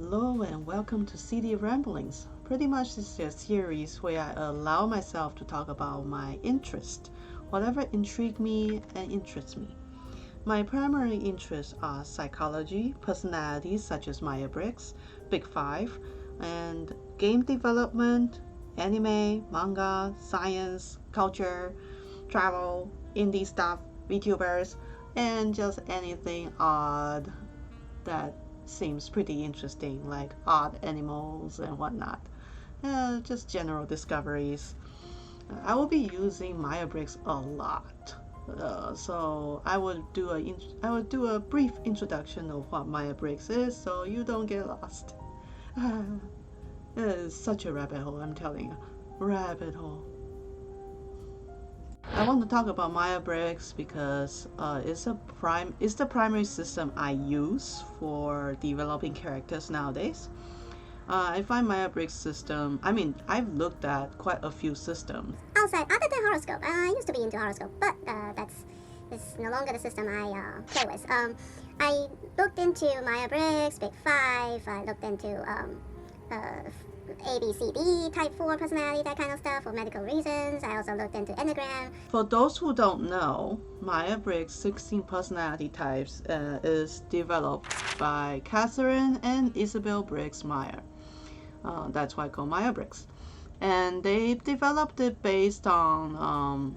Hello and welcome to CD Ramblings. Pretty much this is a series where I allow myself to talk about my interest, whatever intrigues me and interests me. My primary interests are psychology, personalities such as Myer-Briggs, Big Five, and game development, anime, manga, science, culture, travel, indie stuff, VTubers, and just anything odd that seems pretty interesting, like odd animals and whatnot. Just general discoveries. I will be using Myer-Briggs a lot. So I will do a brief introduction of what Myer-Briggs is, so you don't get lost. It is such a rabbit hole, I'm telling you, rabbit hole. I want to talk about Myer-Briggs because it's the primary system I use for developing characters nowadays. I find Myer-Briggs system. I've looked at quite a few systems. Outside, other than horoscope, I used to be into horoscope, but that's no longer the system I play with. I looked into Myer-Briggs, Big Five. I looked into ABCD, Type 4 personality, that kind of stuff for medical reasons. I also looked into Enneagram. For those who don't know, Myer-Briggs 16 personality types is developed by Catherine and Isabel Briggs Meyer. That's why I call Myer-Briggs. And they developed it based on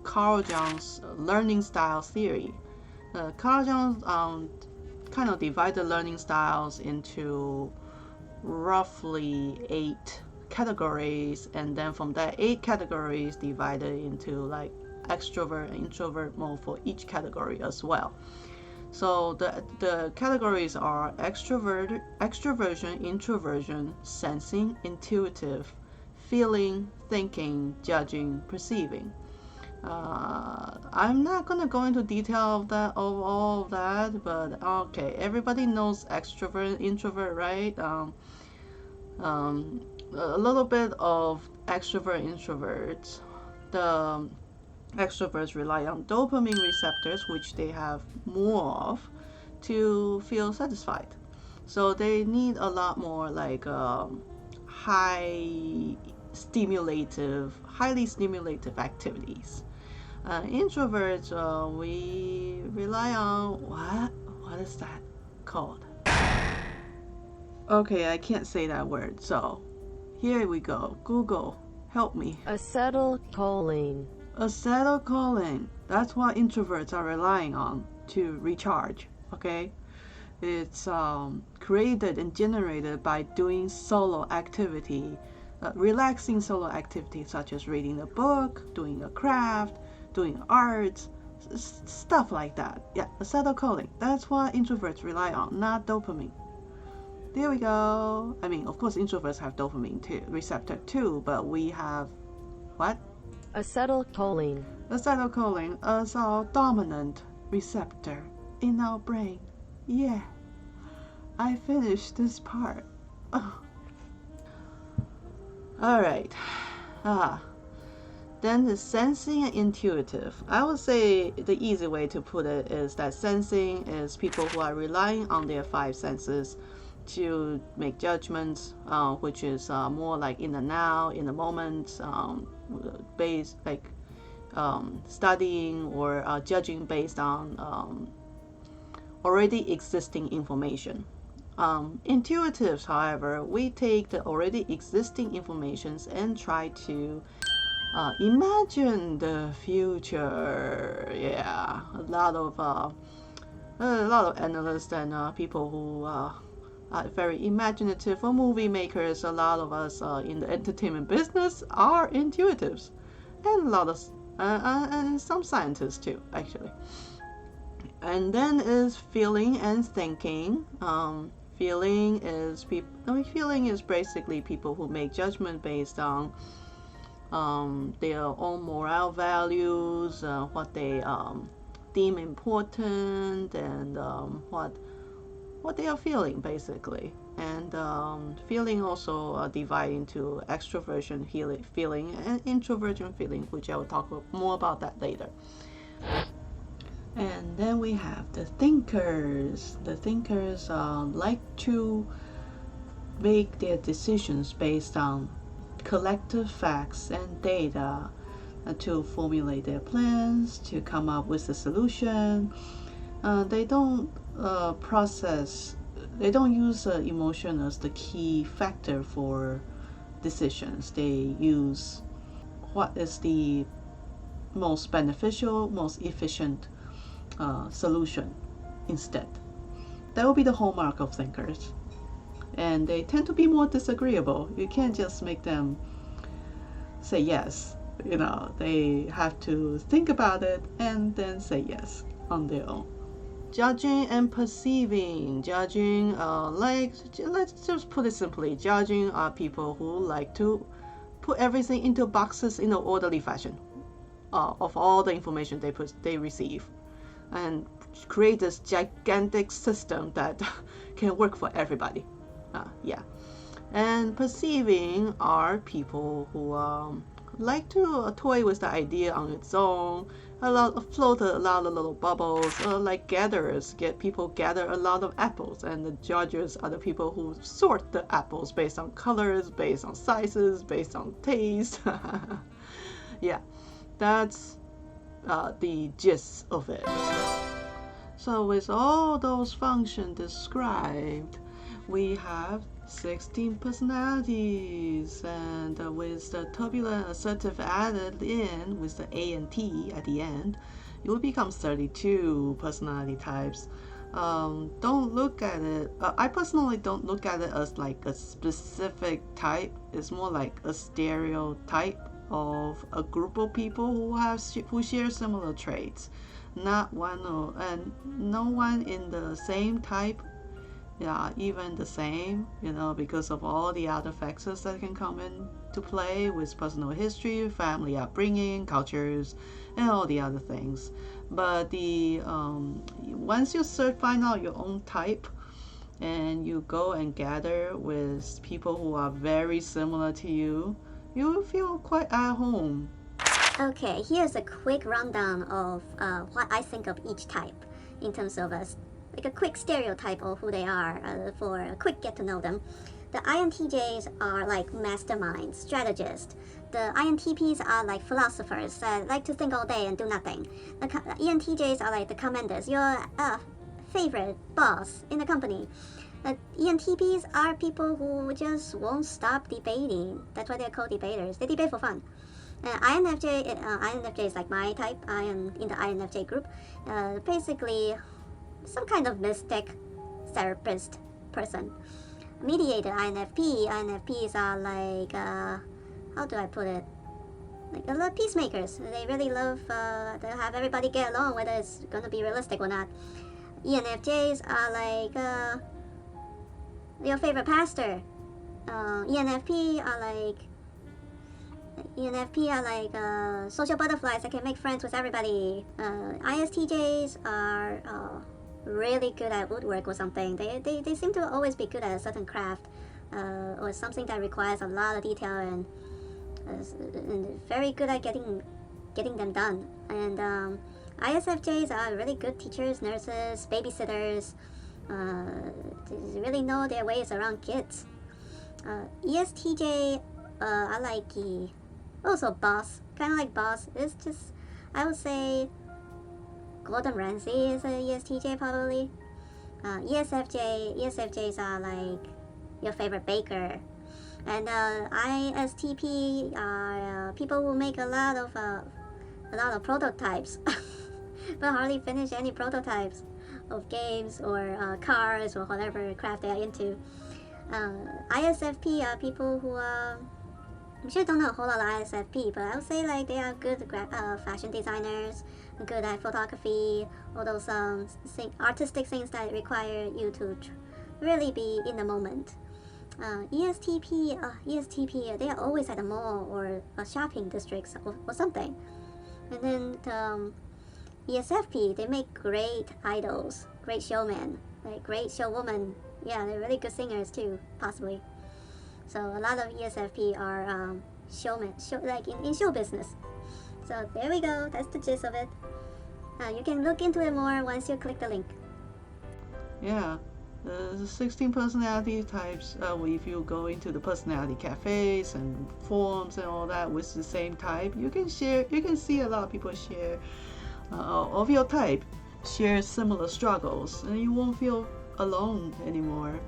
Carl Jung's learning style theory. Carl Jung kind of divided learning styles into roughly 8 categories, and then from that 8 categories divided into like extrovert and introvert mode for each category as well. So the categories are extroversion, introversion, sensing, intuitive, feeling, thinking, judging, perceiving. I'm not gonna go into detail of all of that, but okay, everybody knows extrovert, introvert, right? A little bit of extrovert, introverts. The extroverts rely on dopamine receptors, which they have more of, to feel satisfied. So they need a lot more like highly stimulative activities. Introverts, we rely on what is that called? Okay, I can't say that word, so here we go. Google, help me. Acetylcholine. Acetylcholine. That's what introverts are relying on to recharge. Okay, it's created and generated by doing solo activity, relaxing solo activity such as reading a book, doing a craft, doing arts, stuff like that. Yeah, acetylcholine. That's what introverts rely on, not dopamine. There we go. I mean, of course, introverts have dopamine receptor too, but we have what? Acetylcholine. Acetylcholine as our dominant receptor in our brain. Yeah, I finished this part. Oh. All right. Then the sensing and intuitive. I would say the easy way to put it is that sensing is people who are relying on their 5 senses to make judgments, which is more like in the now, in the moment, based like studying or judging based on already existing information. Intuitives, however, we take the already existing informations and try to imagine the future. Yeah, a lot of analysts and people who are very imaginative, or movie makers. A lot of us in the entertainment business are intuitives, and a lot of and some scientists too, actually. And then is feeling and thinking. Feeling is basically people who make judgment based on their own moral values, what they deem important, and what they are feeling, basically. And feeling also divide into extroversion feeling and introversion feeling, which I will talk more about that later. And then we have the thinkers. The thinkers like to make their decisions based on collective facts and data to formulate their plans, to come up with a solution. They don't they don't use emotion as the key factor for decisions. They use what is the most beneficial, most efficient solution instead. That will be the hallmark of thinkers. And they tend to be more disagreeable. You can't just make them say yes. They have to think about it and then say yes on their own. Judging and perceiving. Judging, let's just put it simply. Judging are people who like to put everything into boxes in an orderly fashion of all the information they receive, and create this gigantic system that can work for everybody. And perceiving are people who like to toy with the idea on its own, float a lot of little bubbles, like gatherers. People gather a lot of apples, and the judges are the people who sort the apples based on colors, based on sizes, based on taste. Yeah, that's the gist of it. So with all those functions described, we have 16 personalities, and with the turbulent assertive added in with the A and T at the end, it will become 32 personality types. Don't look at it, I personally don't look at it as like a specific type. It's more like a stereotype of a group of people who share similar traits. Not one and no one in the same type, even the same, because of all the other factors that can come into play with personal history, family upbringing, cultures, and all the other things. But once you find out your own type, and you go and gather with people who are very similar to you, you will feel quite at home. Okay, here's a quick rundown of what I think of each type in terms of a quick stereotype of who they are for a quick get to know them. The INTJs are like masterminds, strategists. The INTPs are like philosophers that like to think all day and do nothing. The ENTJs are like the commanders, your favorite boss in the company. ENTPs are people who just won't stop debating. That's why they're called debaters. They debate for fun. INFJ is like my type. I am in the INFJ group. Basically, some kind of mystic therapist person. Mediated INFP. INFPs are like, how do I put it? Like peacemakers. They really love to have everybody get along, whether it's going to be realistic or not. ENFJs are like your favorite pastor. ENFP are like social butterflies that can make friends with everybody. ISTJs are really good at woodwork or something. They seem to always be good at a certain craft or something that requires a lot of detail and very good at getting them done. And ISFJs are really good teachers, nurses, babysitters. They really know their ways around kids. ESTJ are like also boss, kind of like boss. It's just, I would say Gordon Ramsay is a ESTJ probably. ESFJs are like your favorite baker. And ISTP are people who make a lot of prototypes, but hardly finish any prototypes of games or cars or whatever craft they are into. ISFP are people who are, I'm sure don't know a whole lot of ISFP, but I would say like they are good fashion designers, good at photography, all those artistic things that require you to really be in the moment. ESTP, they are always at a mall or a shopping districts or something. And then ESFP, they make great idols, great showmen, like great showwomen. Yeah, they're really good singers too, possibly. So a lot of ESFP are showmen, like in show business. So there we go. That's the gist of it. You can look into it more once you click the link. Yeah, The 16 personality types, if you go into the personality cafes and forums and all that with the same type, you can see a lot of people share of your type, share similar struggles, and you won't feel alone anymore.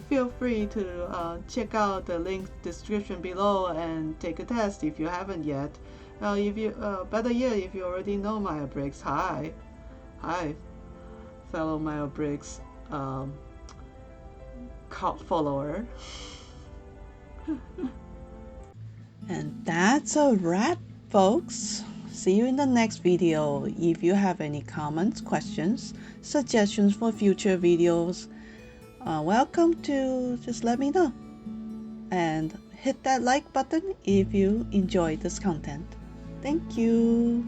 Feel free to check out the link description below and take a test if you haven't yet. Better yet, if you already know Myer-Briggs, hi, fellow Myer-Briggs cult follower. And that's a wrap, folks. See you in the next video. If you have any comments, questions, suggestions for future videos, welcome to just let me know. And hit that like button if you enjoyed this content. Thank you.